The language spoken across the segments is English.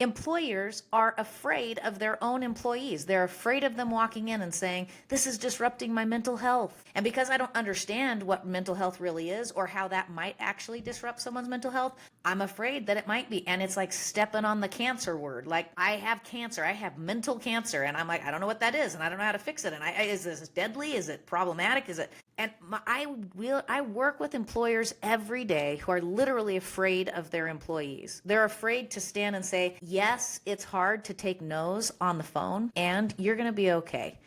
Employers are afraid of their own employees. They're afraid of them walking in and saying, this is disrupting my mental health. And because I don't understand what mental health really is or how that might actually disrupt someone's mental health, I'm afraid that it might be. And it's like stepping on the cancer word. Like, I have cancer, I have mental cancer. And I'm like, I don't know what that is. And I don't know how to fix it. And is this deadly? Is it problematic? Is it? And I work with employers every day who are literally afraid of their employees. They're afraid to stand and say, yes, it's hard to take no's on the phone, and you're going to be okay.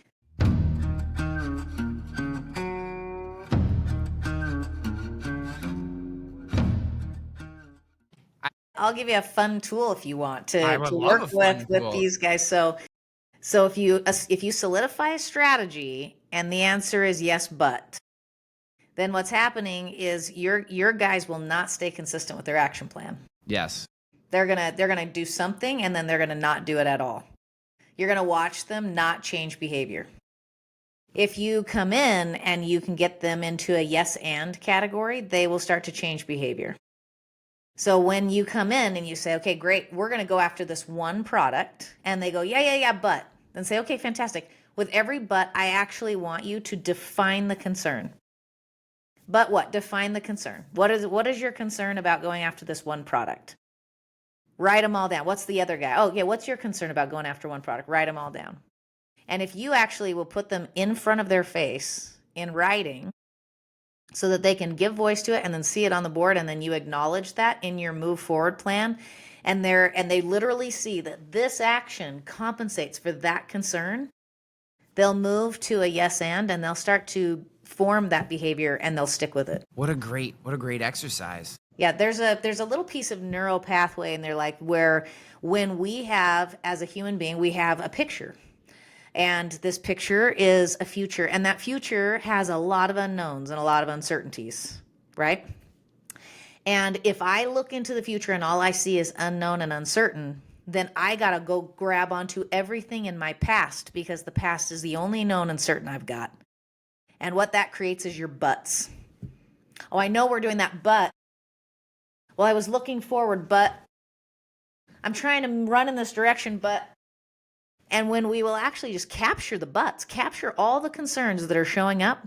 I'll give you a fun tool if you want to work with these guys. So if you solidify a strategy and the answer is yes, but, then what's happening is your guys will not stay consistent with their action plan. Yes. They're gonna do something and then they're gonna not do it at all. You're gonna watch them not change behavior. If you come in and you can get them into a yes and category, they will start to change behavior. So when you come in and you say, okay, great, we're gonna go after this one product, and they go, yeah, but, then say, okay, fantastic. With every but, I actually want you to define the concern. But what? Define the concern. What is your concern about going after this one product? Write them all down. What's the other guy? Oh, yeah, what's your concern about going after one product? Write them all down. And if you actually will put them in front of their face in writing so that they can give voice to it and then see it on the board, and then you acknowledge that in your move forward plan, and they literally see that this action compensates for that concern, they'll move to a yes and they'll start to form that behavior and they'll stick with it. What a great exercise. Yeah, there's a little piece of neural pathway in there, like where when we have, as a human being, we have a picture. And this picture is a future, and that future has a lot of unknowns and a lot of uncertainties, right? And if I look into the future and all I see is unknown and uncertain, then I gotta go grab onto everything in my past, because the past is the only known and certain I've got. And what that creates is your buts. Oh, I know we're doing that, but, well, I was looking forward, but I'm trying to run in this direction, but, and when we will actually just capture the buts, capture all the concerns that are showing up,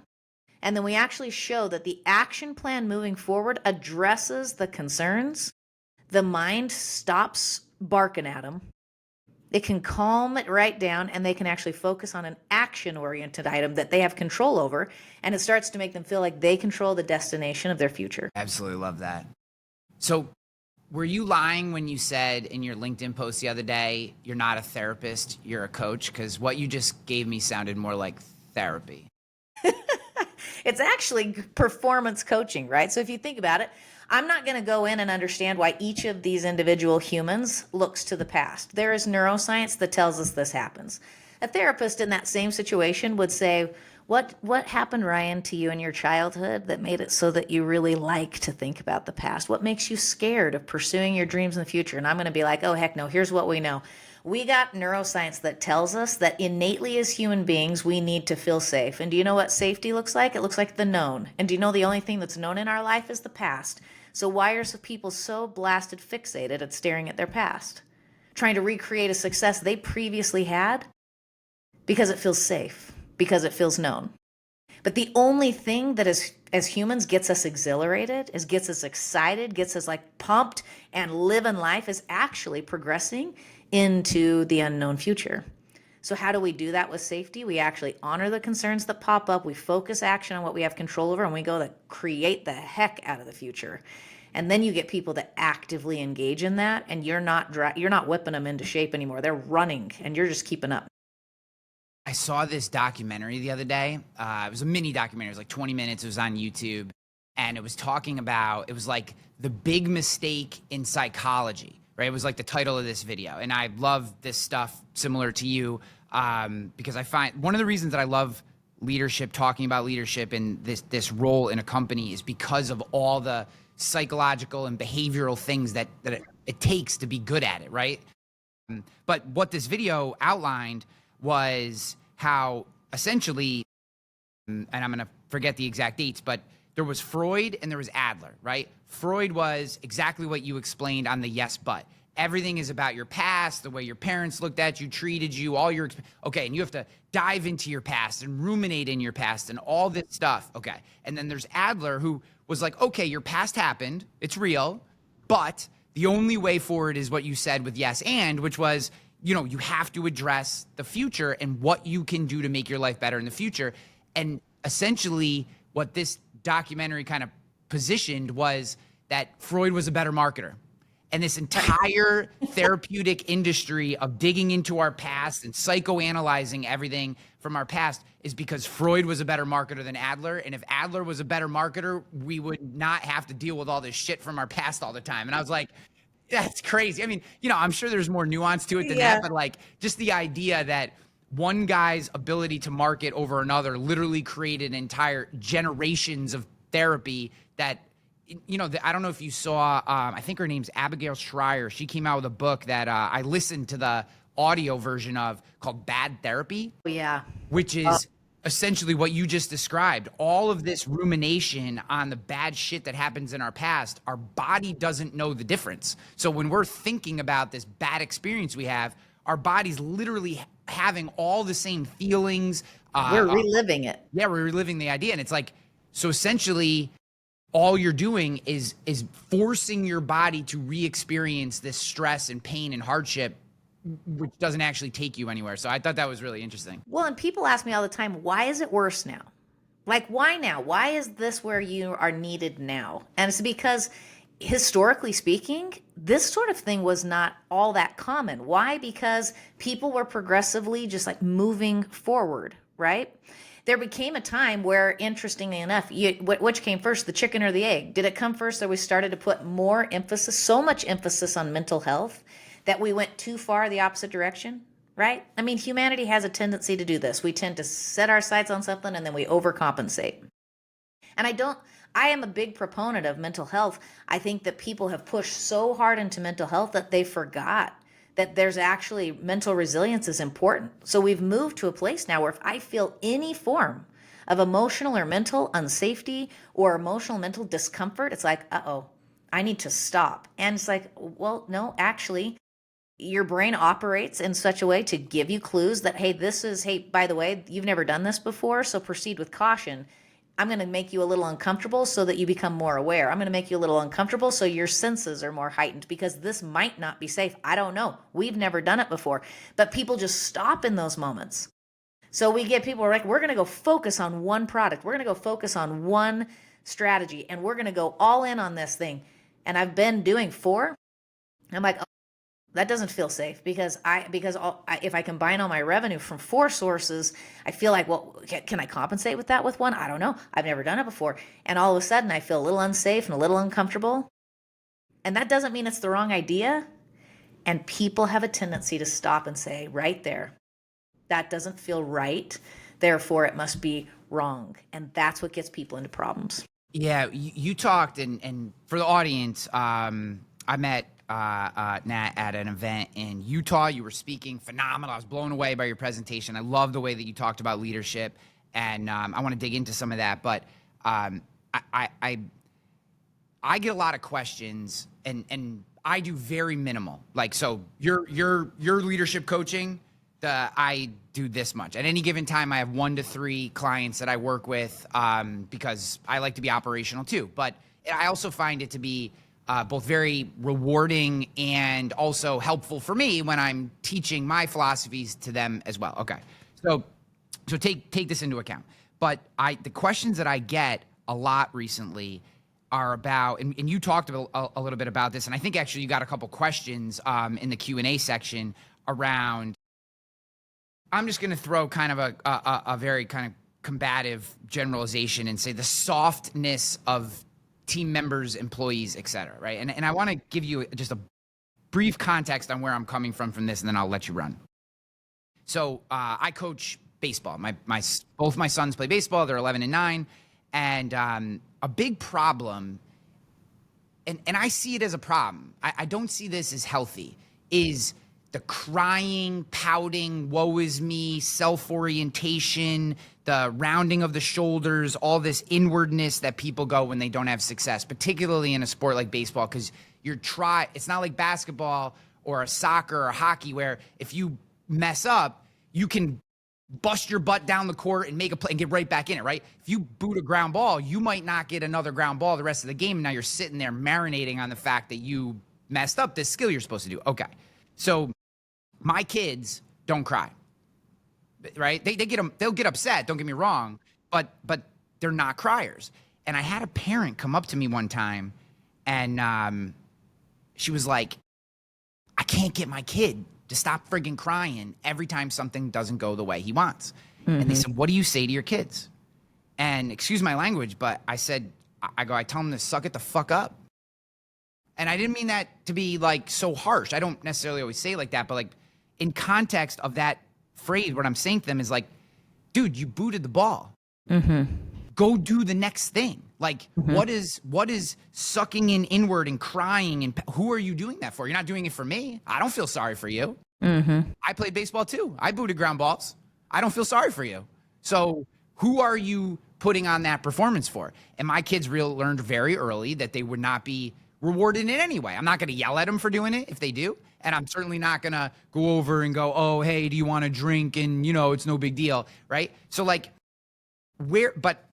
and then we actually show that the action plan moving forward addresses the concerns, the mind stops barking at them. It can calm it right down, and they can actually focus on an action-oriented item that they have control over, and it starts to make them feel like they control the destination of their future. Absolutely love that. So were you lying when you said in your LinkedIn post the other day, you're not a therapist, you're a coach? Because what you just gave me sounded more like therapy. It's actually performance coaching, right? So if you think about it, I'm not going to go in and understand why each of these individual humans looks to the past. There is neuroscience that tells us this happens. A therapist in that same situation would say, what happened, Ryan, to you in your childhood that made it so that you really like to think about the past? What makes you scared of pursuing your dreams in the future? And I'm going to be like, oh, heck no, here's what we know. We got neuroscience that tells us that innately as human beings, we need to feel safe. And do you know what safety looks like? It looks like the known. And do you know the only thing that's known in our life is the past? So why are people so blasted fixated at staring at their past? Trying to recreate a success they previously had? Because it feels safe, because it feels known. But the only thing that as humans gets us exhilarated, gets us excited, gets us like pumped and living life is actually progressing into the unknown future. So how do we do that with safety? We actually honor the concerns that pop up. We focus action on what we have control over, and we go to create the heck out of the future. And then you get people that actively engage in that, and you're not whipping them into shape anymore. They're running, and you're just keeping up. I saw this documentary the other day. It was a mini documentary. It was like 20 minutes. It was on YouTube. And it was talking about, it was like the big mistake in psychology, right? It was like the title of this video. And I love this stuff similar to you because I find one of the reasons that I love leadership, talking about leadership and this role in a company is because of all the psychological and behavioral things that it takes to be good at it, right? But what this video outlined was how essentially, and I'm going to forget the exact dates, but there was Freud and there was Adler, right? Freud was exactly what you explained on the yes, but. everything is about your past, the way your parents looked at you, treated you, all your, okay, and you have to dive into your past and ruminate in your past and all this stuff. Okay. And then there's Adler, who was like, okay, your past happened, it's real, but the only way forward is what you said with yes and, which was, you have to address the future and what you can do to make your life better in the future. And essentially what this documentary kind of positioned was that Freud was a better marketer. And this entire therapeutic industry of digging into our past and psychoanalyzing everything from our past is because Freud was a better marketer than Adler. And if Adler was a better marketer, we would not have to deal with all this shit from our past all the time. And I was like, that's crazy. I mean, I'm sure there's more nuance to it than that, but like just the idea that one guy's ability to market over another literally created entire generations of therapy that, I don't know if you saw, I think her name's Abigail Schreier. She came out with a book that I listened to the audio version of called Bad Therapy. Yeah. Which is essentially what you just described. All of this rumination on the bad shit that happens in our past, our body doesn't know the difference. So when we're thinking about this bad experience we have, our body's literally having all the same feelings. We're reliving it. Yeah, we're reliving the idea. And it's like, so essentially, all you're doing is forcing your body to re-experience this stress and pain and hardship, which doesn't actually take you anywhere. So I thought that was really interesting. Well, and people ask me all the time, why is it worse now? Like, why now? Why is this where you are needed now? And it's because historically speaking, this sort of thing was not all that common. Why? Because people were progressively just like moving forward, right? There became a time where, interestingly enough, which came first, the chicken or the egg? Did it come first that we started to put more emphasis, so much emphasis on mental health that we went too far the opposite direction, right? I mean, humanity has a tendency to do this. We tend to set our sights on something and then we overcompensate. And I am a big proponent of mental health. I think that people have pushed so hard into mental health that they forgot that there's actually mental resilience is important. So we've moved to a place now where if I feel any form of emotional or mental unsafety or emotional mental discomfort, it's like, uh-oh, I need to stop. And it's like, well, no, actually, your brain operates in such a way to give you clues that, hey, by the way, you've never done this before, so proceed with caution. I'm going to make you a little uncomfortable so that you become more aware. I'm going to make you a little uncomfortable so your senses are more heightened because this might not be safe. I don't know. We've never done it before. But people just stop in those moments. So we get people like, we're going to go focus on one product. We're going to go focus on one strategy. And we're going to go all in on this thing. And I've been doing 4. I'm like, oh, that doesn't feel safe because if I combine all my revenue from 4 sources, I feel like, well, can I compensate with that with one? I don't know. I've never done it before. And all of a sudden I feel a little unsafe and a little uncomfortable. And that doesn't mean it's the wrong idea. And people have a tendency to stop and say, right there, that doesn't feel right. Therefore, it must be wrong. And that's what gets people into problems. Yeah, you talked, and for the audience, I met Nat at an event in Utah. You were speaking phenomenal. I was blown away by your presentation. I love the way that you talked about leadership, and I want to dig into some of that. But I get a lot of questions, and I do very minimal. Like, so your leadership coaching, I do this much. At any given time, I have 1 to 3 clients that I work with because I like to be operational too. But I also find it to be both very rewarding and also helpful for me when I'm teaching my philosophies to them as well. Okay, so take this into account. But the questions that I get a lot recently are about, and you talked a little bit about this, and I think actually you got a couple questions in the Q&A section around. I'm just going to throw kind of a very kind of combative generalization and say the softness of team members, employees, et cetera, right? And I want to give you just a brief context on where I'm coming from this, and then I'll let you run. So I coach baseball. Both my sons play baseball. They're 11 and 9. And a big problem, and I see it as a problem, I don't see this as healthy, is the crying, pouting, woe is me, self-orientation, the rounding of the shoulders, all this inwardness that people go when they don't have success, particularly in a sport like baseball, because It's not like basketball or a soccer or hockey where if you mess up, you can bust your butt down the court and make a play and get right back in it, right? If you boot a ground ball, you might not get another ground ball the rest of the game. And now you're sitting there marinating on the fact that you messed up this skill you're supposed to do. Okay. So my kids don't cry, right? They'll get upset. Don't get me wrong, but they're not criers. And I had a parent come up to me one time and she was like, I can't get my kid to stop friggin' crying every time something doesn't go the way he wants. Mm-hmm. And they said, what do you say to your kids? And excuse my language, but I said, I tell them to suck it the fuck up. And I didn't mean that to be like so harsh. I don't necessarily always say it like that, but like in context of that phrase, what I'm saying to them is like, dude, you booted the ball. Mm-hmm. Go do the next thing. Like, mm-hmm. what is sucking in inward and crying, and who are you doing that for? You're not doing it for me. I don't feel sorry for you. Mm-hmm. I played baseball too. I booted ground balls. I don't feel sorry for you. So who are you putting on that performance for? And my kids learned very early that they would not be rewarded in any way. I'm not going to yell at them for doing it if they do. And I'm certainly not going to go over and go, oh, hey, do you want a drink? And it's no big deal. Right. So like but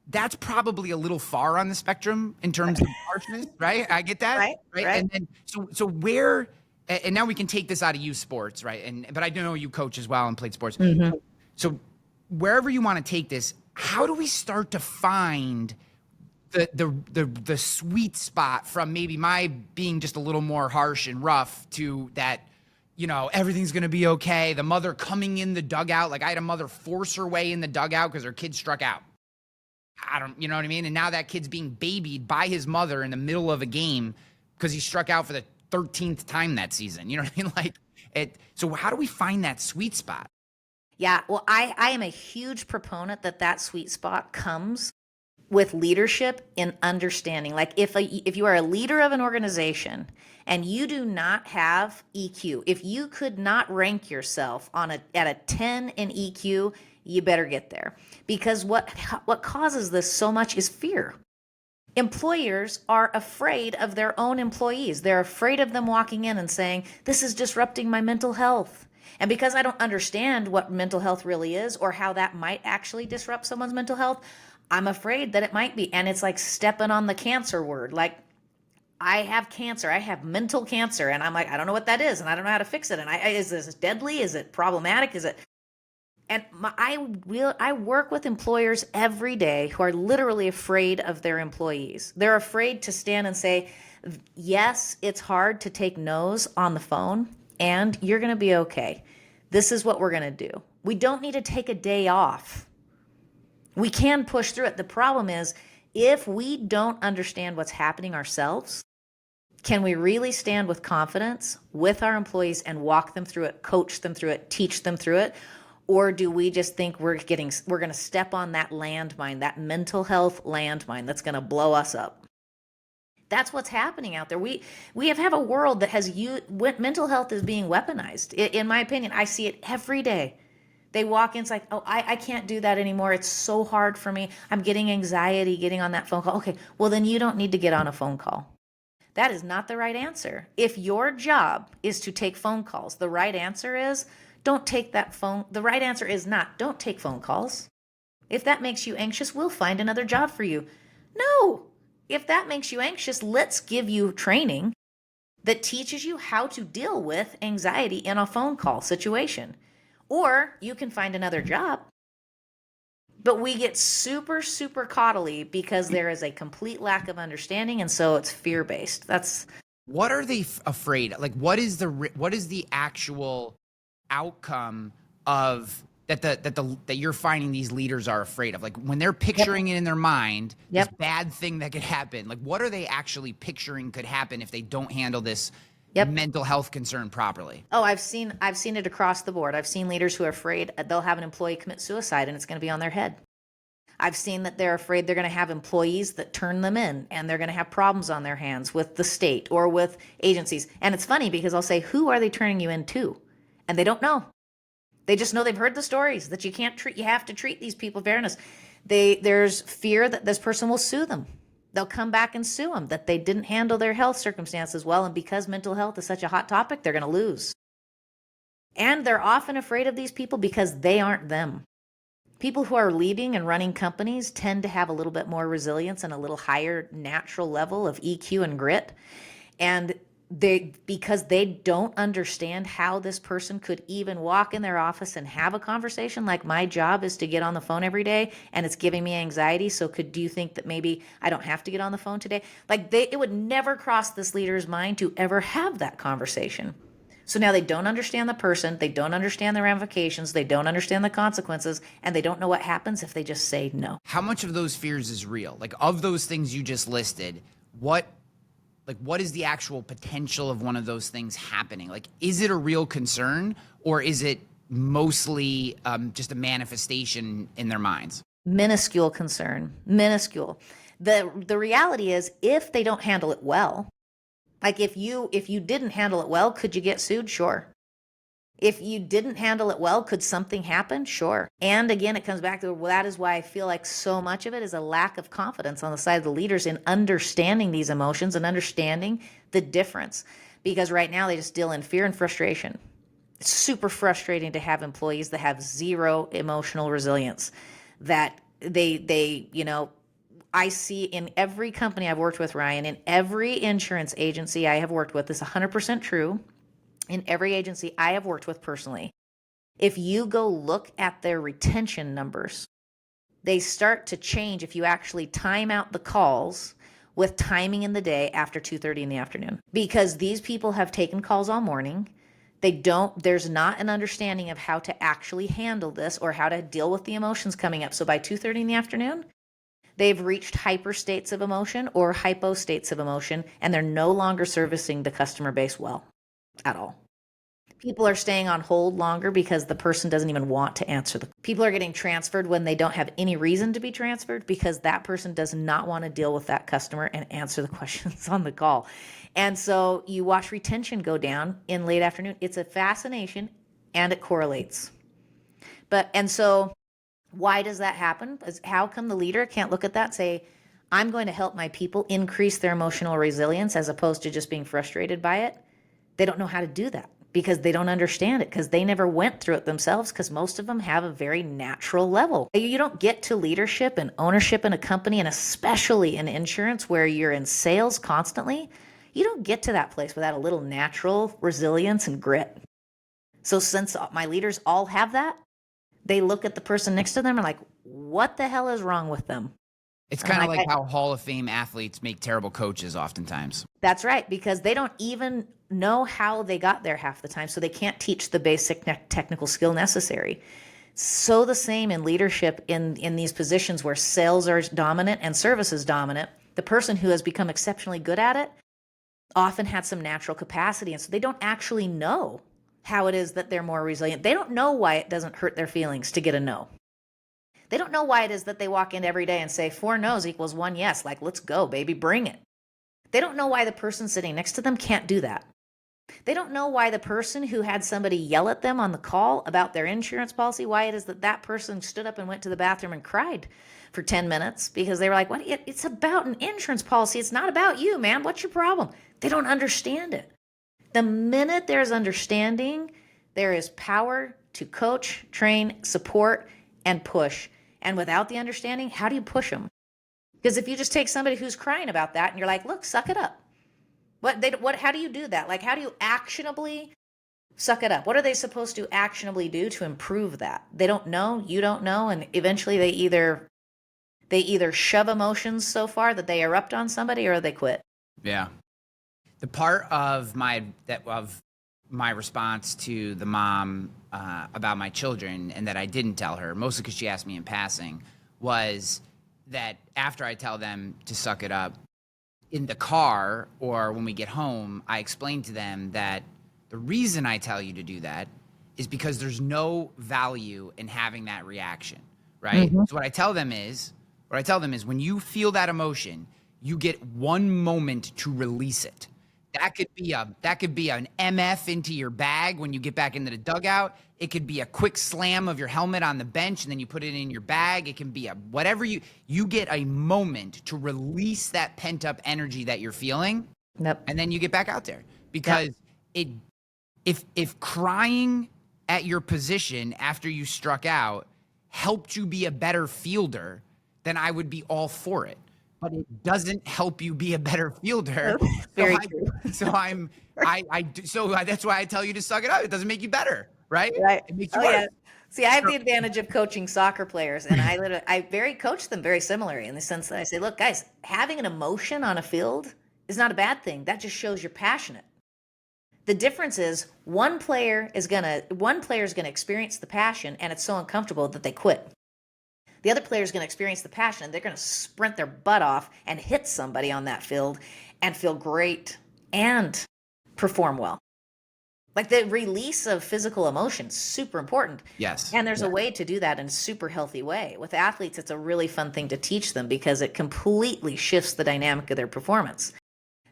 that's probably a little far on the spectrum in terms of harshness, right? I get that, right? And then so where, and now we can take this out of youth sports, right? But I know you coach as well and played sports. Mm-hmm. So wherever you want to take this, how do we start to find the sweet spot from maybe my being just a little more harsh and rough to that, everything's going to be okay. The mother coming in the dugout, like I had a mother force her way in the dugout because her kid struck out. You know what I mean? And now that kid's being babied by his mother in the middle of a game because he struck out for the 13th time that season. You know what I mean? Like so how do we find that sweet spot? Yeah, well, I am a huge proponent that sweet spot comes with leadership and understanding. Like if you are a leader of an organization and you do not have EQ, if you could not rank yourself at a 10 in EQ, you better get there. Because what causes this so much is fear. Employers are afraid of their own employees. They're afraid of them walking in and saying, this is disrupting my mental health. And because I don't understand what mental health really is or how that might actually disrupt someone's mental health, I'm afraid that it might be. And it's like stepping on the cancer word. Like, I have cancer. I have mental cancer. And I'm like, I don't know what that is. And I don't know how to fix it. And is this deadly? Is it problematic? Is it? And I work with employers every day who are literally afraid of their employees. They're afraid to stand and say, yes, it's hard to take no's on the phone, and you're going to be okay. This is what we're going to do. We don't need to take a day off. We can push through it. The problem is, if we don't understand what's happening ourselves, can we really stand with confidence with our employees and walk them through it, coach them through it, teach them through it? Or do we just think we're going to step on that landmine, that mental health landmine that's going to blow us up? That's what's happening out there. We have a world that has mental health is being weaponized. In my opinion, I see it every day. They walk in, it's like, oh, I can't do that anymore. It's so hard for me. I'm getting anxiety getting on that phone call. Okay, well then you don't need to get on a phone call. That is not the right answer. If your job is to take phone calls, the right answer is don't take that phone. The right answer is not, don't take phone calls. If that makes you anxious, we'll find another job for you. No, if that makes you anxious, let's give you training that teaches you how to deal with anxiety in a phone call situation. Or you can find another job. But we get super, super coddly because there is a complete lack of understanding, and so it's fear-based. What are they afraid? Like, what is the actual outcome of that you're finding these leaders are afraid of? Like when they're picturing it in their mind, this bad thing that could happen. Like what are they actually picturing could happen if they don't handle this mental health concern properly? Oh, I've seen it across the board. I've seen leaders who are afraid they'll have an employee commit suicide and it's going to be on their head. I've seen that they're afraid they're going to have employees that turn them in and they're going to have problems on their hands with the state or with agencies. And it's funny because I'll say, who are they turning you into? And they don't know. They just know they've heard the stories that you have to treat these people with fairness. There's fear that this person will sue them. They'll come back and sue them that they didn't handle their health circumstances well. And because mental health is such a hot topic, they're going to lose. And they're often afraid of these people because they aren't them. People who are leading and running companies tend to have a little bit more resilience and a little higher natural level of EQ and grit. And because they don't understand how this person could even walk in their office and have a conversation. Like, my job is to get on the phone every day and it's giving me anxiety. So do you think that maybe I don't have to get on the phone today? Like, it would never cross this leader's mind to ever have that conversation. So now they don't understand the person, they don't understand the ramifications, they don't understand the consequences, and they don't know what happens if they just say no. How much of those fears is real? Like, of those things you just listed, what is the actual potential of one of those things happening? Like, is it a real concern, or is it mostly just a manifestation in their minds? Minuscule concern, minuscule. The reality is, if they don't handle it well, like if you didn't handle it well, could you get sued? Sure. If you didn't handle it well, could something happen? Sure. And again, it comes back to, well, that is why I feel like so much of it is a lack of confidence on the side of the leaders in understanding these emotions and understanding the difference. Because right now they just deal in fear and frustration. It's super frustrating to have employees that have zero emotional resilience, that they I see in every company I've worked with, Ryan, in every insurance agency I have worked with, this is 100% true. In every agency I have worked with personally, if you go look at their retention numbers, they start to change if you actually time out the calls with timing in the day after 2:30 in the afternoon. Because these people have taken calls all morning. There's not an understanding of how to actually handle this or how to deal with the emotions coming up. So by 2:30 in the afternoon, they've reached hyper states of emotion or hypo states of emotion, and they're no longer servicing the customer base well at all. People are staying on hold longer because the person doesn't even want to answer. People are getting transferred when they don't have any reason to be transferred because that person does not want to deal with that customer and answer the questions on the call. And so you watch retention go down in late afternoon. It's a fascination, and it correlates. And so why does that happen? How come the leader can't look at that and say, I'm going to help my people increase their emotional resilience as opposed to just being frustrated by it? They don't know how to do that because they don't understand it, because they never went through it themselves, because most of them have a very natural level. You don't get to leadership and ownership in a company, and especially in insurance where you're in sales constantly. You don't get to that place without a little natural resilience and grit. So since my leaders all have that, they look at the person next to them and like, what the hell is wrong with them? It's kind of like how Hall of Fame athletes make terrible coaches oftentimes. That's right, because they don't even know how they got there half the time, so they can't teach the basic technical skill necessary. So the same in leadership in these positions where sales are dominant and service is dominant. The person who has become exceptionally good at it often had some natural capacity, and so they don't actually know how it is that they're more resilient. They don't know why it doesn't hurt their feelings to get a no. They don't know why it is that they walk in every day and say 4 no's equals 1 yes. Like, let's go, baby, bring it. They don't know why the person sitting next to them can't do that. They don't know why the person who had somebody yell at them on the call about their insurance policy, why it is that that person stood up and went to the bathroom and cried for 10 minutes because they were like, what? It's about an insurance policy. It's not about you, man. What's your problem? They don't understand it. The minute there's understanding, there is power to coach, train, support, and push. And without the understanding, how do you push them? Because if you just take somebody who's crying about that and you're like, look, suck it up. How do you do that? Like, how do you actionably suck it up? What are they supposed to actionably do to improve that? They don't know, you don't know, and eventually they either shove emotions so far that they erupt on somebody or they quit. Yeah. The part of my response to the mom about my children and that I didn't tell her, mostly because she asked me in passing, was that after I tell them to suck it up, in the car or when we get home, I explain to them that the reason I tell you to do that is because there's no value in having that reaction, right? Mm-hmm. So what I tell them is when you feel that emotion, you get 1 moment to release it. That could be an MF into your bag when you get back into the dugout. It could be a quick slam of your helmet on the bench and then you put it in your bag. It can be a whatever you get a moment to release that pent up energy that you're feeling. Yep. And then you get back out there because it if crying at your position after you struck out helped you be a better fielder, then I would be all for it. But it doesn't help you be a better fielder. Very true. So that's why I tell you to suck it up. It doesn't make you better, right? Right. It makes you Oh worse. yeah. See, I have the advantage of coaching soccer players, and I coach them very similarly in the sense that I say, look, guys, having an emotion on a field is not a bad thing. That just shows you're passionate. The difference is one player is gonna experience the passion, and it's so uncomfortable that they quit. The other player is going to experience the passion and they're going to sprint their butt off and hit somebody on that field and feel great and perform well. Like the release of physical emotion, super important. Yes. And there's a way to do that in a super healthy way. With athletes, it's a really fun thing to teach them because it completely shifts the dynamic of their performance.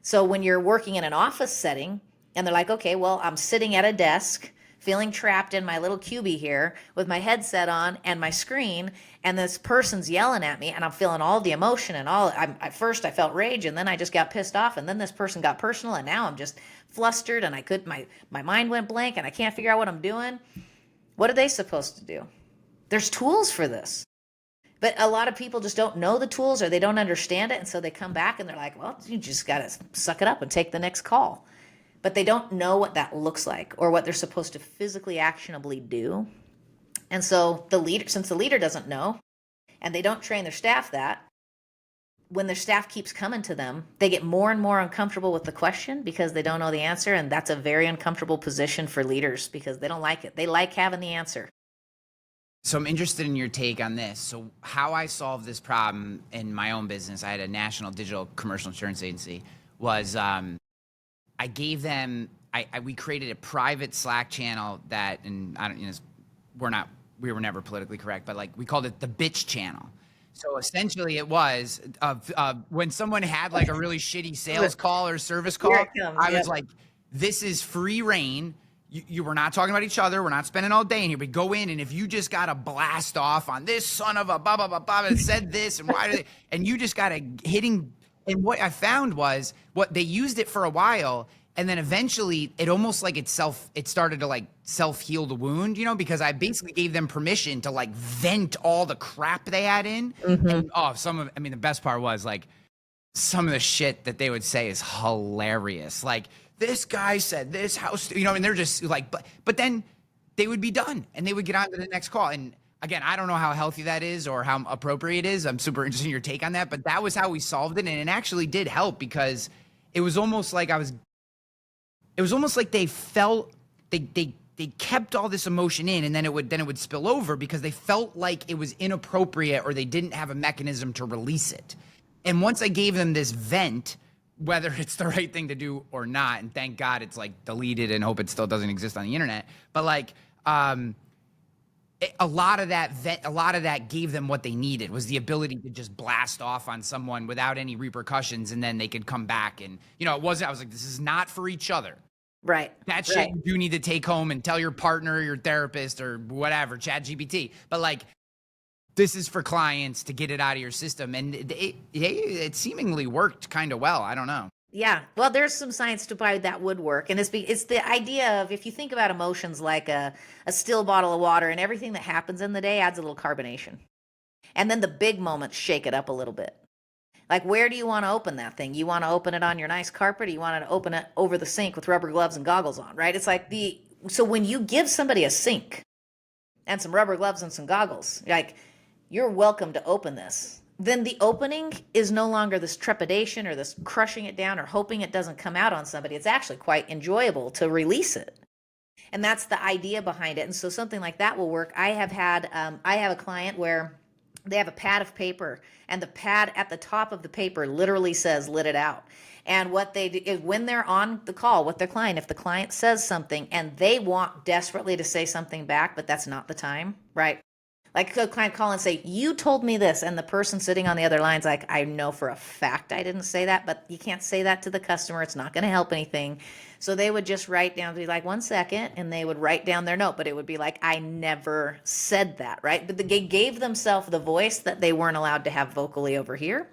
So when you're working in an office setting and they're like, okay, well, I'm sitting at a desk feeling trapped in my little cubie here with my headset on and my screen, and this person's yelling at me, and I'm feeling all the emotion and all. At first I felt rage, and then I just got pissed off, and then this person got personal, and now I'm just flustered, and my mind went blank, and I can't figure out what I'm doing. What are they supposed to do? There's tools for this. But a lot of people just don't know the tools or they don't understand it, and so they come back and they're like, well, you just got to suck it up and take the next call. But they don't know what that looks like or what they're supposed to physically actionably do. And so since the leader doesn't know and they don't train their staff that, when their staff keeps coming to them, they get more and more uncomfortable with the question because they don't know the answer. And that's a very uncomfortable position for leaders because they don't like it. They like having the answer. So I'm interested in your take on this. So how I solved this problem in my own business, I had a national digital commercial insurance agency, was I gave them, we created a private Slack channel that, and I don't, we were never politically correct, but like we called it the bitch channel. So essentially it was when someone had like a really shitty sales call or service call, I was like, this is free reign. You were not talking about each other. We're not spending all day in here. We go in, and if you just got to blast off on this son of a blah, blah, blah, blah, that said this, and why did they, and you just got to hitting. And what I found was what they used it for a while. And then eventually it almost like it started to like self-heal the wound, because I basically gave them permission to like vent all the crap they had in. Mm-hmm. And the best part was like some of the shit that they would say is hilarious. Like, this guy said this house, and they're just like, but then they would be done and they would get on to the next call. And again, I don't know how healthy that is or how appropriate it is. I'm super interested in your take on that, but that was how we solved it. And it actually did help because it was almost like they felt they kept all this emotion in, and then it would spill over because they felt like it was inappropriate or they didn't have a mechanism to release it. And once I gave them this vent, whether it's the right thing to do or not, and thank God it's like deleted and hope it still doesn't exist on the internet, but like a lot of that gave them what they needed, was the ability to just blast off on someone without any repercussions, and then they could come back. And I was like, this is not for each other. Right. That shit you do need to take home and tell your partner, your therapist, or whatever, ChatGPT. But like, this is for clients to get it out of your system. And it seemingly worked kind of well. I don't know. Yeah. Well, there's some science to why that would work. And it's the idea of, if you think about emotions like a still bottle of water, and everything that happens in the day adds a little carbonation. And then the big moments shake it up a little bit. Like, where do you want to open that thing? You want to open it on your nice carpet, or you want to open it over the sink with rubber gloves and goggles on, right? It's like so when you give somebody a sink and some rubber gloves and some goggles, like, you're welcome to open this. Then the opening is no longer this trepidation or this crushing it down or hoping it doesn't come out on somebody. It's actually quite enjoyable to release it. And that's the idea behind it. And so something like that will work. I have a client where they have a pad of paper, and the pad at the top of the paper literally says, "Let it out." And what they do is, when they're on the call with their client, if the client says something and they want desperately to say something back, but that's not the time, right? Like a client call and say, you told me this. And the person sitting on the other line's like, I know for a fact I didn't say that, but you can't say that to the customer. It's not going to help anything. So they would just write down, be like, 1 second, and they would write down their note, but it would be like, I never said that, right? But they gave themselves the voice that they weren't allowed to have vocally over here.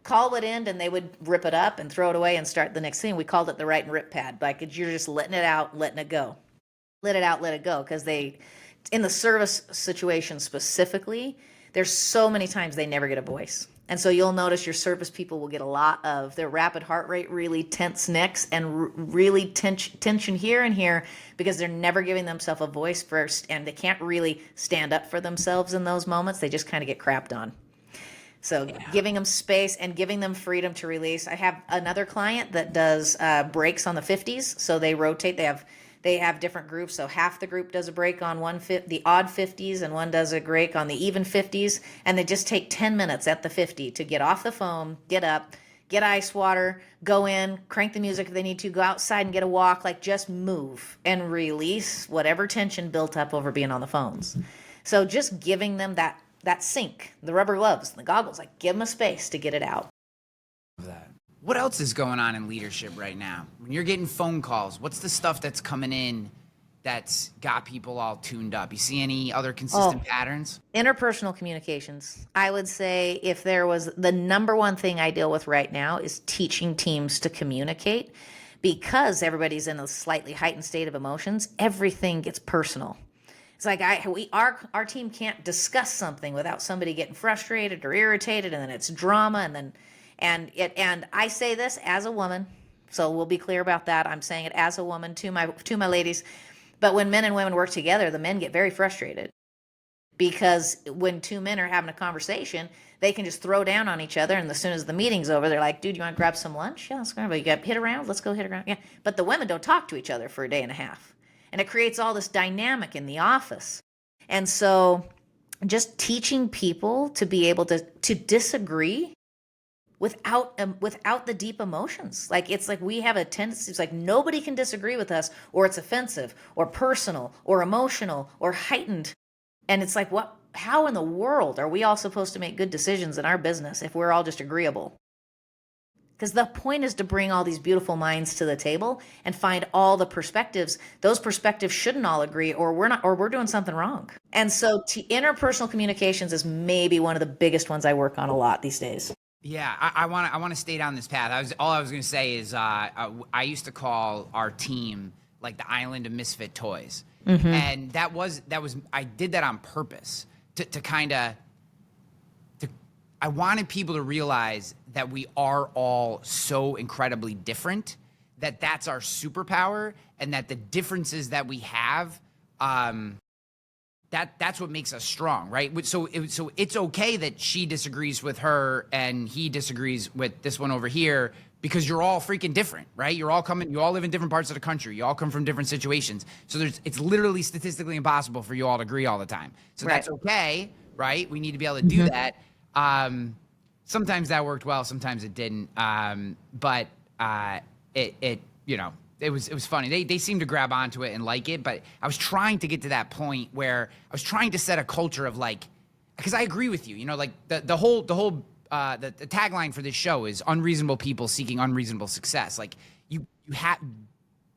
Call would end and they would rip it up and throw it away and start the next thing. We called it the write and rip pad. Like you're just letting it out, letting it go. Let it out, let it go. Because they, in the service situation specifically, there's so many times they never get a voice. And so you'll notice your service people will get a lot of their rapid heart rate, really tense necks, and really tension here and here because they're never giving themselves a voice first, and they can't really stand up for themselves in those moments. They just kind of get crapped on. So giving them space and giving them freedom to release. I have another client that does breaks on the 50s. So they rotate. They have different groups. So half the group does a break on the odd 50s, and one does a break on the even 50s. And they just take 10 minutes at the 50 to get off the phone, get up, get ice water, go in, crank the music if they need to, go outside and get a walk, like just move and release whatever tension built up over being on the phones. So just giving them that sync, the rubber gloves, the goggles, like give them a space to get it out. That. What else is going on in leadership right now? When you're getting phone calls, what's the stuff that's coming in that's got people all tuned up? You see any other consistent patterns? Interpersonal communications. I would say if there was the number one thing I deal with right now is teaching teams to communicate, because everybody's in a slightly heightened state of emotions. Everything gets personal. It's like our team can't discuss something without somebody getting frustrated or irritated, and then it's drama, and I say this as a woman, so we'll be clear about that. I'm saying it as a woman to my ladies. But when men and women work together, the men get very frustrated because when two men are having a conversation, they can just throw down on each other, and as soon as the meeting's over, they're like, "Dude, you want to grab some lunch? Yeah, let's go. You got hit around? Let's go hit around." Yeah, but the women don't talk to each other for a day and a half. And it creates all this dynamic in the office. And so just teaching people to be able to disagree without the deep emotions. Like it's like we have a tendency, it's like nobody can disagree with us, or it's offensive or personal or emotional or heightened. And it's like, how in the world are we all supposed to make good decisions in our business if we're all just agreeable? Because the point is to bring all these beautiful minds to the table and find all the perspectives. Those perspectives shouldn't all agree, or we're doing something wrong. And so interpersonal communications is maybe one of the biggest ones I work on a lot these days. Yeah, I want to stay down this path. All I was going to say is I used to call our team like the island of misfit toys, and that was I did that on purpose to kind of. I wanted people to realize that we are all so incredibly different, that that's our superpower, and that the differences that we have, that's what makes us strong, right? So it's okay that she disagrees with her and he disagrees with this one over here, because you're all freaking different, right? You all live in different parts of the country. You all come from different situations. So it's literally statistically impossible for you all to agree all the time. So that's okay, right? We need to be able to do that. Sometimes that worked well, sometimes it didn't. But it was funny. They seemed to grab onto it and like it, but I was trying to get to that point where I was trying to set a culture of like, because I agree with you, like the tagline for this show is unreasonable people seeking unreasonable success. Like you have,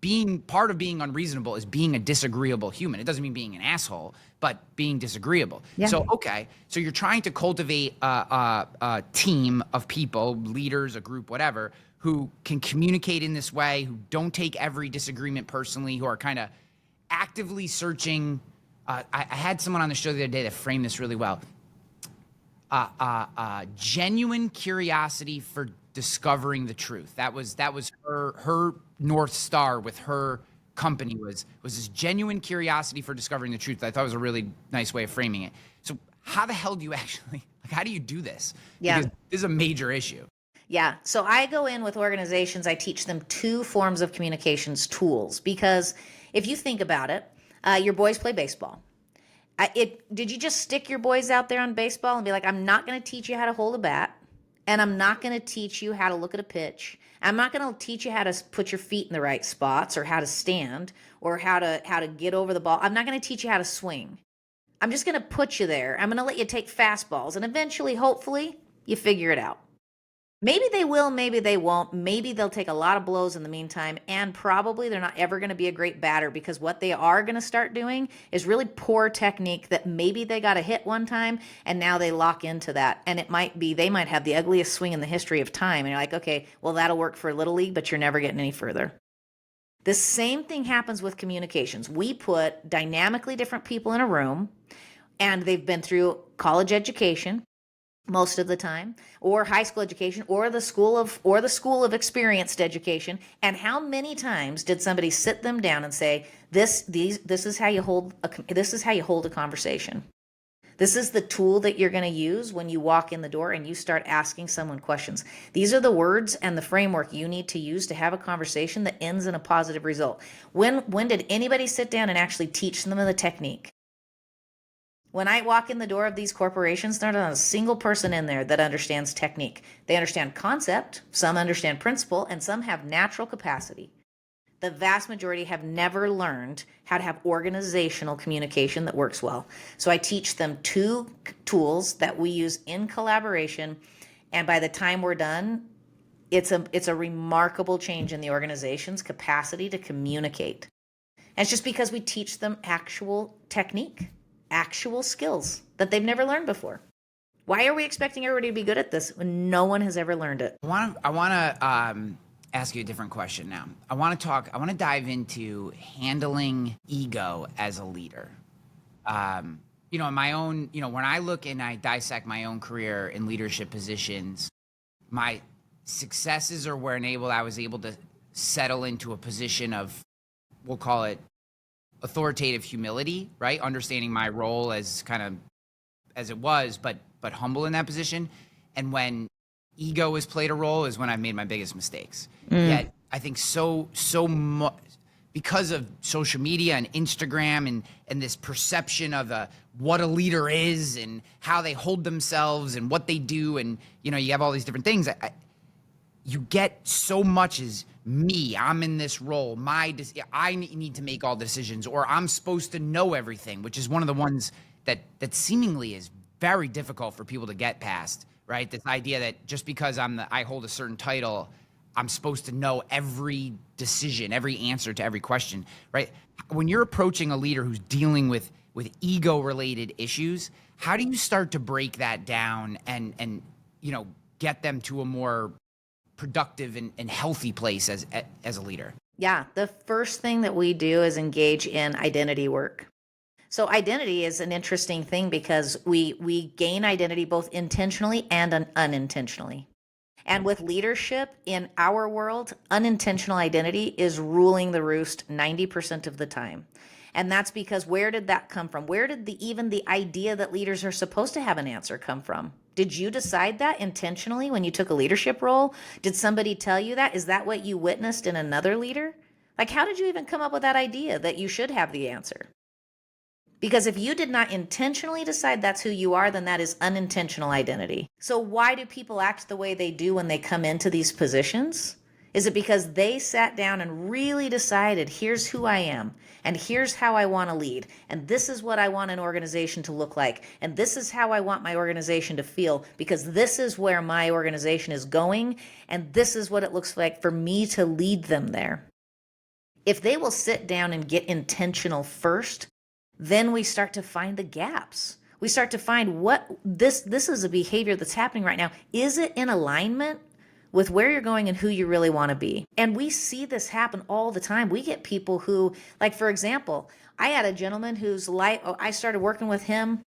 being part of being unreasonable is being a disagreeable human. It doesn't mean being an asshole, but being disagreeable. Yeah. So you're trying to cultivate a team of people, leaders, a group, whatever, who can communicate in this way, who don't take every disagreement personally, who are kind of actively searching. I had someone on the show the other day that framed this really well. Genuine curiosity for discovering the truth. That was her North Star with her company was this genuine curiosity for discovering the truth. I thought it was a really nice way of framing it. So how the hell do you actually, how do you do this? Yeah. Because this is a major issue. Yeah. So I go in with organizations, I teach them 2 forms of communications tools, because if you think about it, your boys play baseball. Did you just stick your boys out there on baseball and be like, I'm not going to teach you how to hold a bat, and I'm not going to teach you how to look at a pitch. I'm not going to teach you how to put your feet in the right spots, or how to stand, or how to get over the ball. I'm not going to teach you how to swing. I'm just going to put you there. I'm going to let you take fastballs, and eventually, hopefully, you figure it out. Maybe they will, maybe they won't. Maybe they'll take a lot of blows in the meantime, and probably they're not ever going to be a great batter, because what they are going to start doing is really poor technique that maybe they got a hit one time and now they lock into that. And it might be, they might have the ugliest swing in the history of time. And you're like, okay, well, that'll work for Little League, but you're never getting any further. The same thing happens with communications. We put dynamically different people in a room, and they've been through college education most of the time, or high school education, or the school of experienced education. And how many times did somebody sit them down and say, this is how you hold a conversation. This is the tool that you're going to use when you walk in the door and you start asking someone questions. These are the words and the framework you need to use to have a conversation that ends in a positive result. When did anybody sit down and actually teach them the technique? When I walk in the door of these corporations, there's not a single person in there that understands technique. They understand concept, some understand principle, and some have natural capacity. The vast majority have never learned how to have organizational communication that works well. So I teach them 2 tools that we use in collaboration, and by the time we're done, it's a remarkable change in the organization's capacity to communicate. And it's just because we teach them actual technique, actual skills that they've never learned before. Why are we expecting everybody to be good at this when no one has ever learned it? I want to ask you a different question now. I want to dive into handling ego as a leader. In my own, when I look and I dissect my own career in leadership positions, my successes are where I was able to settle into a position of, we'll call it authoritative humility, right? Understanding my role as kind of as it was, but humble in that position. And when ego has played a role is when I've made my biggest mistakes. Yet I think so much because of social media and Instagram and this perception of what a leader is and how they hold themselves and what they do, and you have all these different things. You get so much as me. I'm in this role. I need to make all the decisions, or I'm supposed to know everything, which is one of the ones that seemingly is very difficult for people to get past, right? This idea that just because I hold a certain title, I'm supposed to know every decision, every answer to every question, right? When you're approaching a leader who's dealing with ego-related issues, how do you start to break that down and get them to a more productive and healthy place as a leader? Yeah, the first thing that we do is engage in identity work. So identity is an interesting thing because we gain identity both intentionally and unintentionally. And with leadership in our world, unintentional identity is ruling the roost 90% of the time. And that's because where did that come from? Where did even the idea that leaders are supposed to have an answer come from? Did you decide that intentionally when you took a leadership role? Did somebody tell you that? Is that what you witnessed in another leader? Like, how did you even come up with that idea that you should have the answer? Because if you did not intentionally decide that's who you are, then that is unintentional identity. So why do people act the way they do when they come into these positions? Is it because they sat down and really decided, here's who I am, and here's how I want to lead, and this is what I want an organization to look like, and this is how I want my organization to feel, because this is where my organization is going, and this is what it looks like for me to lead them there? If they will sit down and get intentional first, then we start to find the gaps. We start to find what this is a behavior that's happening right now. Is it in alignment with where you're going and who you really want to be? And we see this happen all the time. We get people who, like, for example, I had a gentleman whose life, I started working with him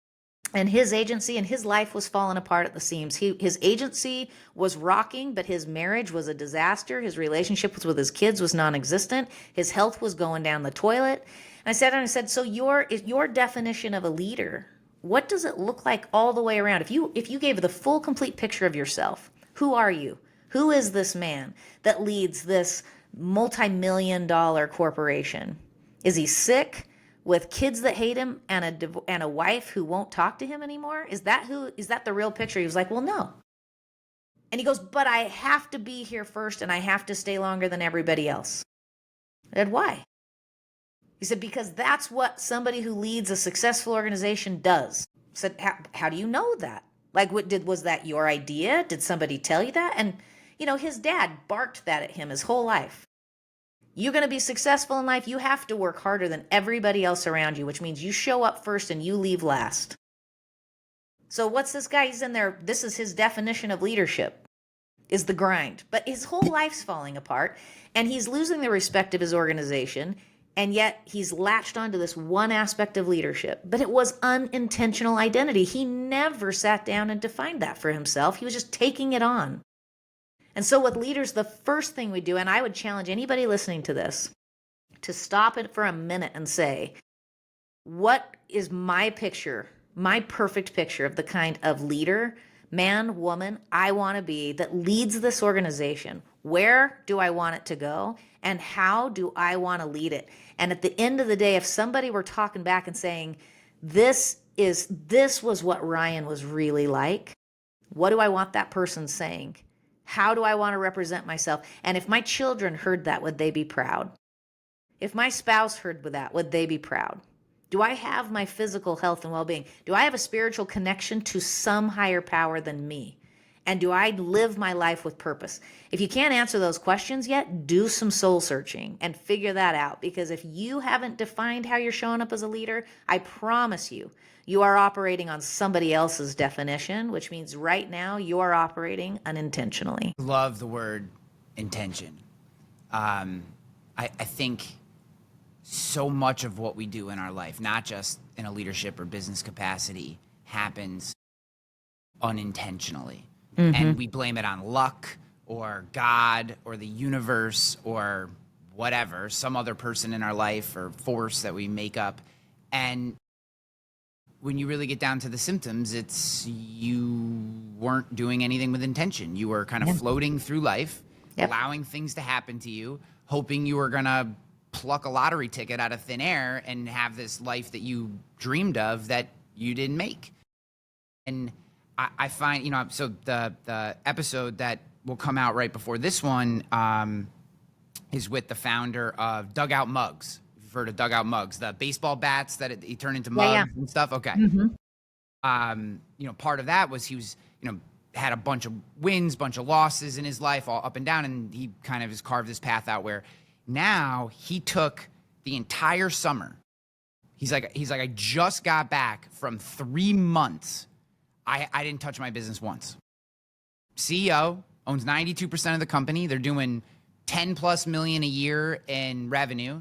and his agency, and his life was falling apart at the seams. His agency was rocking, but his marriage was a disaster. His relationship with his kids was non-existent. His health was going down the toilet. And I said, so your definition of a leader, what does it look like all the way around? If you gave the full, complete picture of yourself, who are you? Who is this man that leads this multi-million-dollar corporation? Is he sick with kids that hate him and a wife who won't talk to him anymore? Is that the real picture? He was like, well, no. And he goes, but I have to be here first and I have to stay longer than everybody else. I said, why? He said, because that's what somebody who leads a successful organization does. I said, how do you know that? Like, was that your idea? Did somebody tell you that? And, his dad barked that at him his whole life. You're going to be successful in life. You have to work harder than everybody else around you, which means you show up first and you leave last. So what's this guy? He's in there. This is his definition of leadership, is the grind. But his whole life's falling apart and he's losing the respect of his organization. And yet he's latched onto this one aspect of leadership, but it was unintentional identity. He never sat down and defined that for himself. He was just taking it on. And so with leaders, the first thing we do, and I would challenge anybody listening to this to stop it for a minute and say, what is my picture, my perfect picture of the kind of leader, man, woman, I want to be that leads this organization? Where do I want it to go? And how do I want to lead it? And at the end of the day, if somebody were talking back and saying, this was what Ryan was really like, what do I want that person saying? How do I want to represent myself? And if my children heard that, would they be proud? If my spouse heard that, would they be proud? Do I have my physical health and well-being? Do I have a spiritual connection to some higher power than me? And do I live my life with purpose? If you can't answer those questions yet, do some soul searching and figure that out. Because if you haven't defined how you're showing up as a leader, I promise you, you are operating on somebody else's definition, which means right now you are operating unintentionally. Love the word intention. I think so much of what we do in our life, not just in a leadership or business capacity, happens unintentionally. And we blame it on luck or God or the universe or whatever, some other person in our life or force that we make up. And when you really get down to the symptoms, it's you weren't doing anything with intention. You were kind of floating through life, allowing things to happen to you, hoping you were going to pluck a lottery ticket out of thin air and have this life that you dreamed of that you didn't make. And I find, so the episode that will come out right before this one is with the founder of Dugout Mugs. If you've heard of Dugout Mugs, the baseball bats that he turned into mugs and stuff. Okay. Part of that was he was, had a bunch of wins, bunch of losses in his life, all up and down, and he kind of has carved his path out where now he took the entire summer. He's like, I just got back from 3 months. I didn't touch my business once. CEO, owns 92% of the company. They're doing 10 plus million a year in revenue.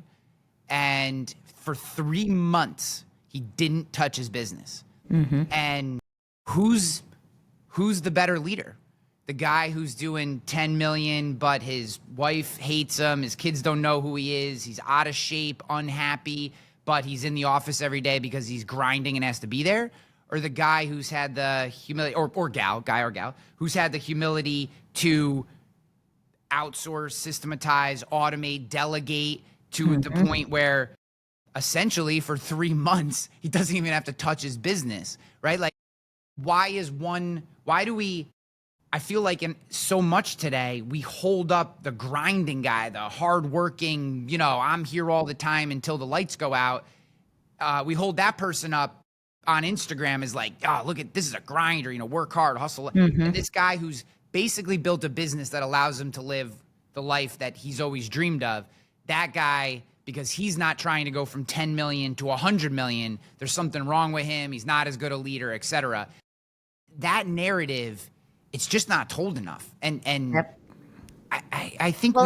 And for 3 months, he didn't touch his business. And who's the better leader? The guy who's doing 10 million, but his wife hates him. His kids don't know who he is. He's out of shape, unhappy, but he's in the office every day because he's grinding and has to be there. Or the guy who's had the humility, or gal, who's had the humility to outsource, systematize, automate, delegate to the point where essentially for 3 months, he doesn't even have to touch his business, right? Like, I feel like in so much today, we hold up the grinding guy, the hardworking, I'm here all the time until the lights go out. We hold that person up on Instagram as like, look at, this is a grinder, work hard, hustle. And this guy who's basically built a business that allows him to live the life that he's always dreamed of, that guy, because he's not trying to go from 10 million to 100 million, there's something wrong with him, he's not as good a leader, etc. That narrative, it's just not told enough. And I think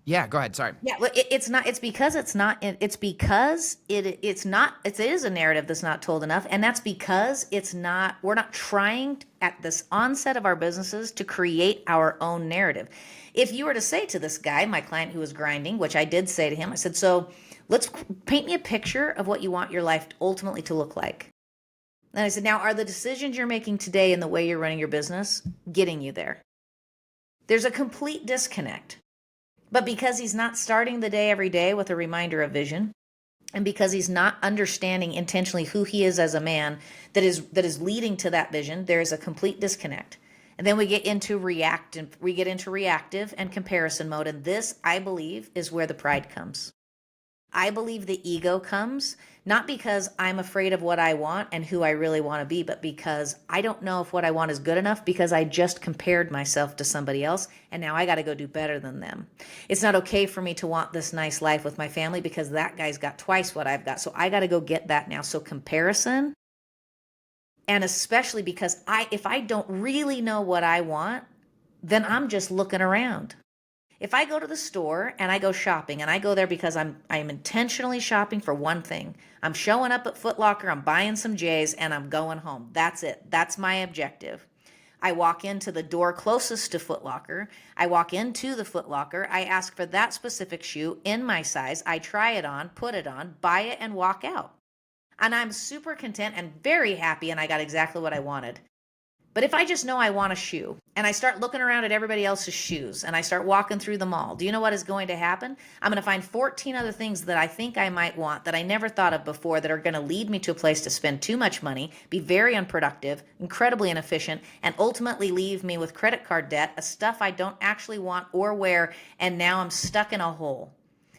yeah, go ahead. Sorry. Yeah, well, it's not. It's because it's not. It's because it's not. It is a narrative that's not told enough, and that's because it's not. We're not trying at this onset of our businesses to create our own narrative. If you were to say to this guy, my client who was grinding, which I did say to him, I said, "So let's paint me a picture of what you want your life ultimately to look like." And I said, "Now, are the decisions you're making today and the way you're running your business getting you there?" There's a complete disconnect. But because he's not starting the day every day with a reminder of vision, and because he's not understanding intentionally who he is as a man that is leading to that vision, there is a complete disconnect. And then we get into reactive and comparison mode. And this, I believe, is where the pride comes. I believe the ego comes not because I'm afraid of what I want and who I really want to be, but because I don't know if what I want is good enough because I just compared myself to somebody else and now I got to go do better than them. It's not okay for me to want this nice life with my family because that guy's got twice what I've got. So I got to go get that now. So comparison, and especially because if I don't really know what I want, then I'm just looking around. If I go to the store and I go shopping and I go there because I'm intentionally shopping for one thing. I'm showing up at Foot Locker, I'm buying some J's and I'm going home. That's it. That's my objective. I walk into the door closest to Foot Locker. I walk into the Foot Locker. I ask for that specific shoe in my size. I try it on, put it on, buy it and walk out. And I'm super content and very happy and I got exactly what I wanted. But if I just know I want a shoe and I start looking around at everybody else's shoes and I start walking through the mall, do you know what is going to happen? I'm going to find 14 other things that I think I might want that I never thought of before that are going to lead me to a place to spend too much money, be very unproductive, incredibly inefficient, and ultimately leave me with credit card debt, a stuff I don't actually want or wear, and now I'm stuck in a hole.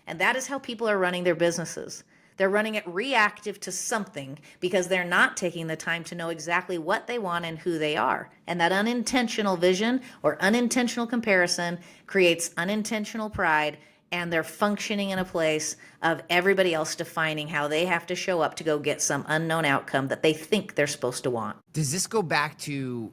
And that is how people are running their businesses. They're running it reactive to something because they're not taking the time to know exactly what they want and who they are. And that unintentional vision or unintentional comparison creates unintentional pride, and they're functioning in a place of everybody else defining how they have to show up to go get some unknown outcome that they think they're supposed to want. Does this go back to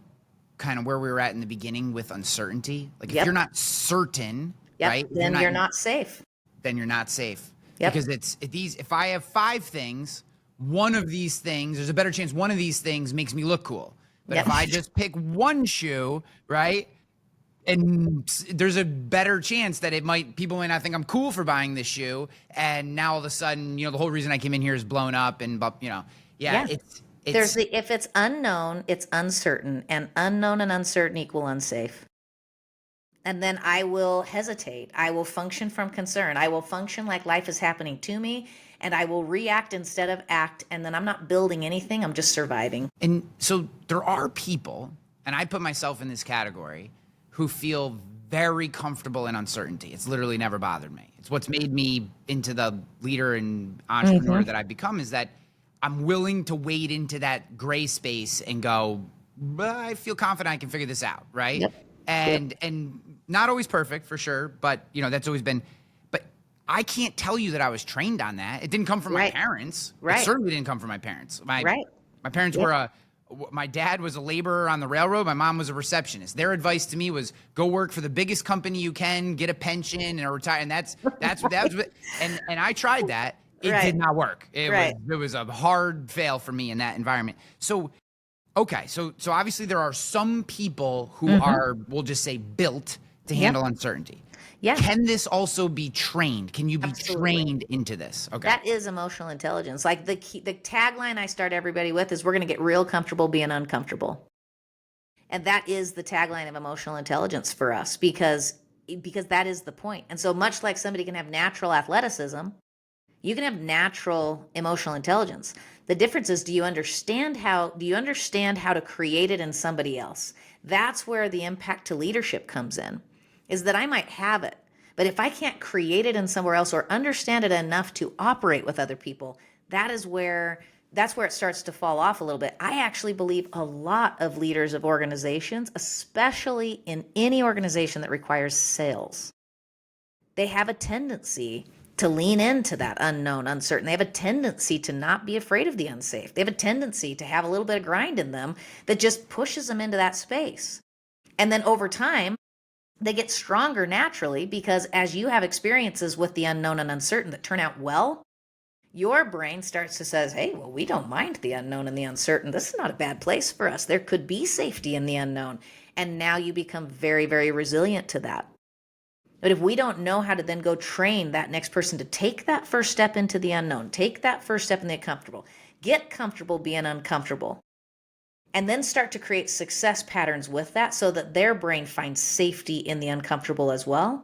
kind of where we were at in the beginning with uncertainty? Like if you're not certain, right? Then you're not safe. Then you're not safe. Yep. Because if I have 5 things, one of these things, there's a better chance one of these things makes me look cool. But if I just pick one shoe, right, and there's a better chance that people might not think I'm cool for buying this shoe, and now all of a sudden, the whole reason I came in here is blown up, and it's if it's unknown, it's uncertain, and unknown and uncertain equal unsafe. And then I will hesitate. I will function from concern. I will function like life is happening to me, and I will react instead of act. And then I'm not building anything. I'm just surviving. And so there are people, and I put myself in this category, who feel very comfortable in uncertainty. It's literally never bothered me. It's what's made me into the leader and entrepreneur that I've become, is that I'm willing to wade into that gray space and go, I feel confident I can figure this out, right? Yep. And not always perfect for sure, but that's always been, but I can't tell you that I was trained on that. It didn't come from my parents. It certainly didn't come from my parents. My parents were my dad was a laborer on the railroad. My mom was a receptionist. Their advice to me was go work for the biggest company you can, get a pension and retire. And that's and I tried that. It did not work. It was a hard fail for me in that environment. So okay, so obviously there are some people who are, we'll just say, built to handle uncertainty. Yeah. Can this also be trained? Can you be trained into this? Okay. That is emotional intelligence. Like the tagline I start everybody with is, we're going to get real comfortable being uncomfortable. And that is the tagline of emotional intelligence for us, because that is the point. And so much like somebody can have natural athleticism, you can have natural emotional intelligence. The difference is, do you understand how to create it in somebody else? That's where the impact to leadership comes in, is that I might have it, but if I can't create it in somewhere else or understand it enough to operate with other people, that's where it starts to fall off a little bit. I actually believe a lot of leaders of organizations, especially in any organization that requires sales, they have a tendency to lean into that unknown, uncertain. They have a tendency to not be afraid of the unsafe. They have a tendency to have a little bit of grind in them that just pushes them into that space. And then over time, they get stronger naturally, because as you have experiences with the unknown and uncertain that turn out well, your brain starts to say, hey, well, we don't mind the unknown and the uncertain. This is not a bad place for us. There could be safety in the unknown. And now you become very, very resilient to that. But if we don't know how to then go train that next person to take that first step into the unknown, take that first step in the uncomfortable, get comfortable being uncomfortable, and then start to create success patterns with that so that their brain finds safety in the uncomfortable as well.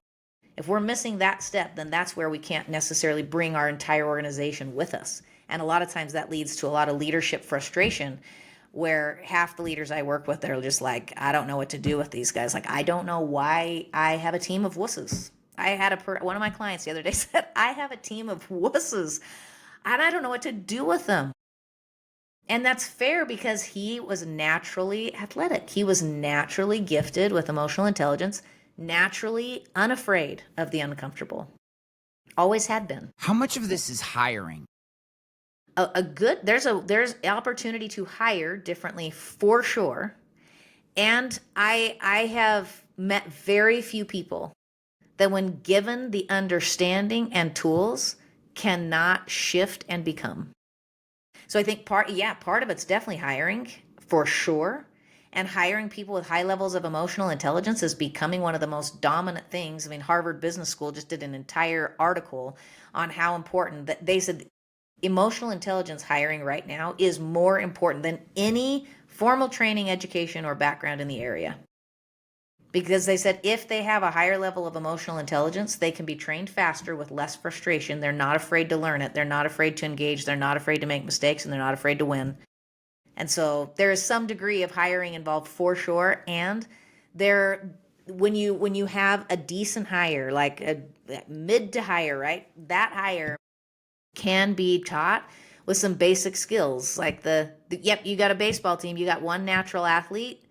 If we're missing that step, then that's where we can't necessarily bring our entire organization with us. And a lot of times that leads to a lot of leadership frustration, where half the leaders I work with, they're just like, I don't know what to do with these guys. Like, I don't know why I have a team of wusses. I had one of my clients the other day said, I have a team of wusses and I don't know what to do with them. And that's fair because he was naturally athletic. He was naturally gifted with emotional intelligence, naturally unafraid of the uncomfortable. Always had been. How much of this is hiring? There's opportunity to hire differently for sure. And I have met very few people that when given the understanding and tools cannot shift and become. So I think part of it's definitely hiring for sure. And hiring people with high levels of emotional intelligence is becoming one of the most dominant things. I mean, Harvard Business School just did an entire article on how important that they said emotional intelligence hiring right now is more important than any formal training, education, or background in the area. Because they said if they have a higher level of emotional intelligence, they can be trained faster with less frustration. They're not afraid to learn it. They're not afraid to engage. They're not afraid to make mistakes, and they're not afraid to win. And so there is some degree of hiring involved for sure. And when you have a decent hire, like a mid to higher, right? That hire can be taught with some basic skills like you got a baseball team, you got one natural athlete,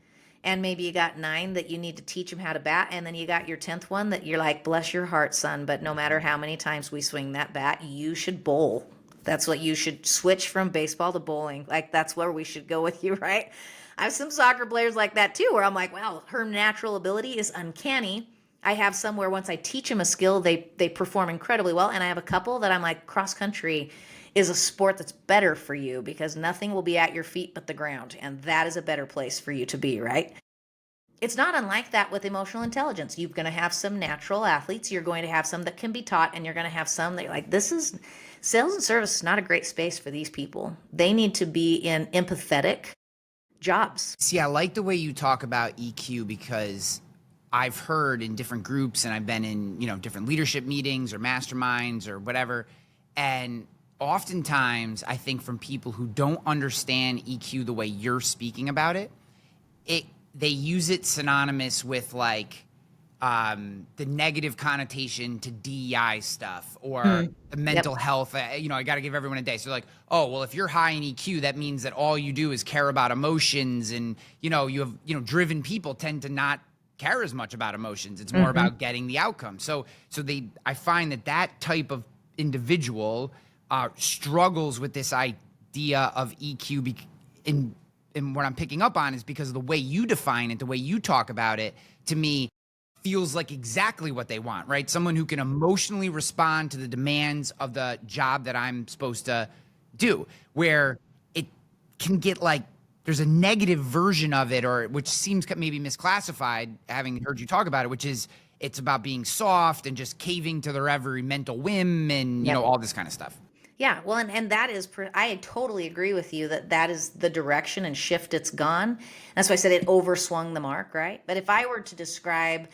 and maybe you got 9 that you need to teach them how to bat, and then you got your 10th one that you're like, bless your heart, son, but no matter how many times we swing that bat, you should bowl. That's what you should switch from baseball to bowling. Like that's where we should go with you, right? I have some soccer players like that too, where I'm like, wow, her natural ability is uncanny. I have some where once I teach them a skill, they perform incredibly well. And I have a couple that I'm like, cross country is a sport that's better for you because nothing will be at your feet but the ground. And that is a better place for you to be, right? It's not unlike that with emotional intelligence. You're going to have some natural athletes. You're going to have some that can be taught, and you're going to have some that you're like, this is sales and service is not a great space for these people. They need to be in empathetic jobs. See, I like the way you talk about EQ because I've heard in different groups and I've been in, different leadership meetings or masterminds or whatever. And oftentimes I think from people who don't understand EQ the way you're speaking about it, they use it synonymous with like the negative connotation to DEI stuff or the mental health. I got to give everyone a day. So like, oh, well, if you're high in EQ, that means that all you do is care about emotions, and you have driven people tend to not care as much about emotions. It's more about getting the outcome. So I find that type of individual struggles with this idea of EQ. And what I'm picking up on is because of the way you define it, the way you talk about it, to me, feels like exactly what they want, right? Someone who can emotionally respond to the demands of the job that I'm supposed to do, where it can get like, there's a negative version of it, or which seems maybe misclassified, having heard you talk about it, which is it's about being soft and just caving to their every mental whim and, all this kind of stuff. Yeah, well, and that is, I totally agree with you that is the direction and shift it's gone. That's why I said it overswung the mark, right? But if I were to describe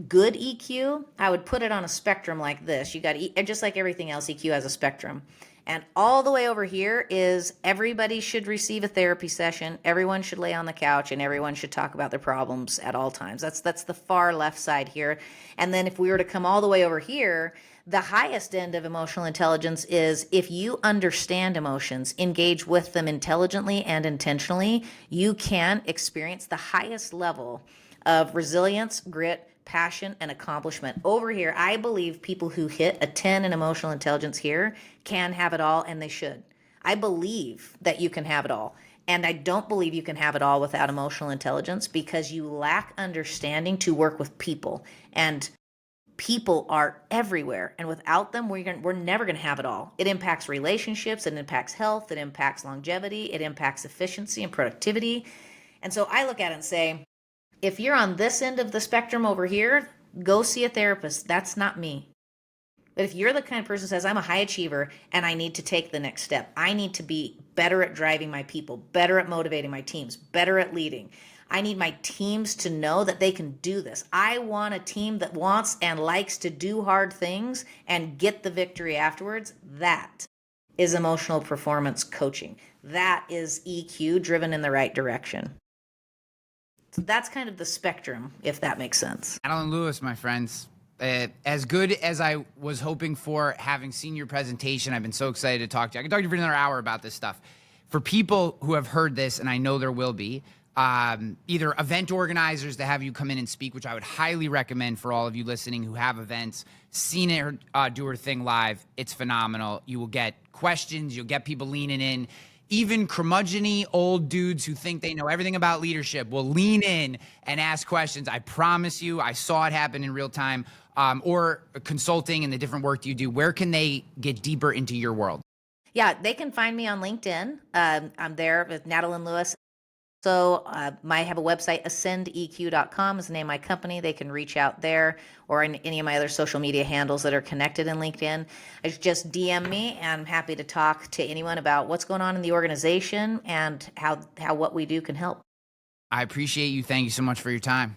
good EQ, I would put it on a spectrum like this. You got, just like everything else, EQ has a spectrum. And all the way over here is everybody should receive a therapy session, everyone should lay on the couch, and everyone should talk about their problems at all times. That's the far left side here. And then if we were to come all the way over here, the highest end of emotional intelligence is if you understand emotions, engage with them intelligently and intentionally, you can experience the highest level of resilience, grit, passion, and accomplishment. Over here, I believe people who hit a 10 in emotional intelligence here can have it all, and they should. I believe that you can have it all. And I don't believe you can have it all without emotional intelligence because you lack understanding to work with people. And people are everywhere, and without them we're never going to have it all. It impacts relationships, it impacts health, it impacts longevity, it impacts efficiency and productivity. And so I look at it and say, if you're on this end of the spectrum over here, go see a therapist. That's not me. But if you're the kind of person who says, I'm a high achiever and I need to take the next step, I need to be better at driving my people, better at motivating my teams, better at leading, I need my teams to know that they can do this. I want a team that wants and likes to do hard things and get the victory afterwards. That is emotional performance coaching. That is EQ driven in the right direction. So that's kind of the spectrum, if that makes sense. Natalyn Lewis, my friends. As good as I was hoping for, having seen your presentation, I've been so excited to talk to you. I can talk to you for another hour about this stuff. For people who have heard this, and I know there will be, either event organizers to have you come in and speak, which I would highly recommend for all of you listening who have events, seen her do her thing live. It's phenomenal. You will get questions. You'll get people leaning in. Even curmudgeon-y old dudes who think they know everything about leadership will lean in and ask questions. I promise you, I saw it happen in real time. Or consulting and the different work that you do. Where can they get deeper into your world? Yeah, they can find me on LinkedIn. I'm there with Natalyn Lewis. So I have a website, ascendeq.com is the name of my company. They can reach out there or in any of my other social media handles that are connected in LinkedIn. Just DM me, and I'm happy to talk to anyone about what's going on in the organization and how what we do can help. I appreciate you. Thank you so much for your time.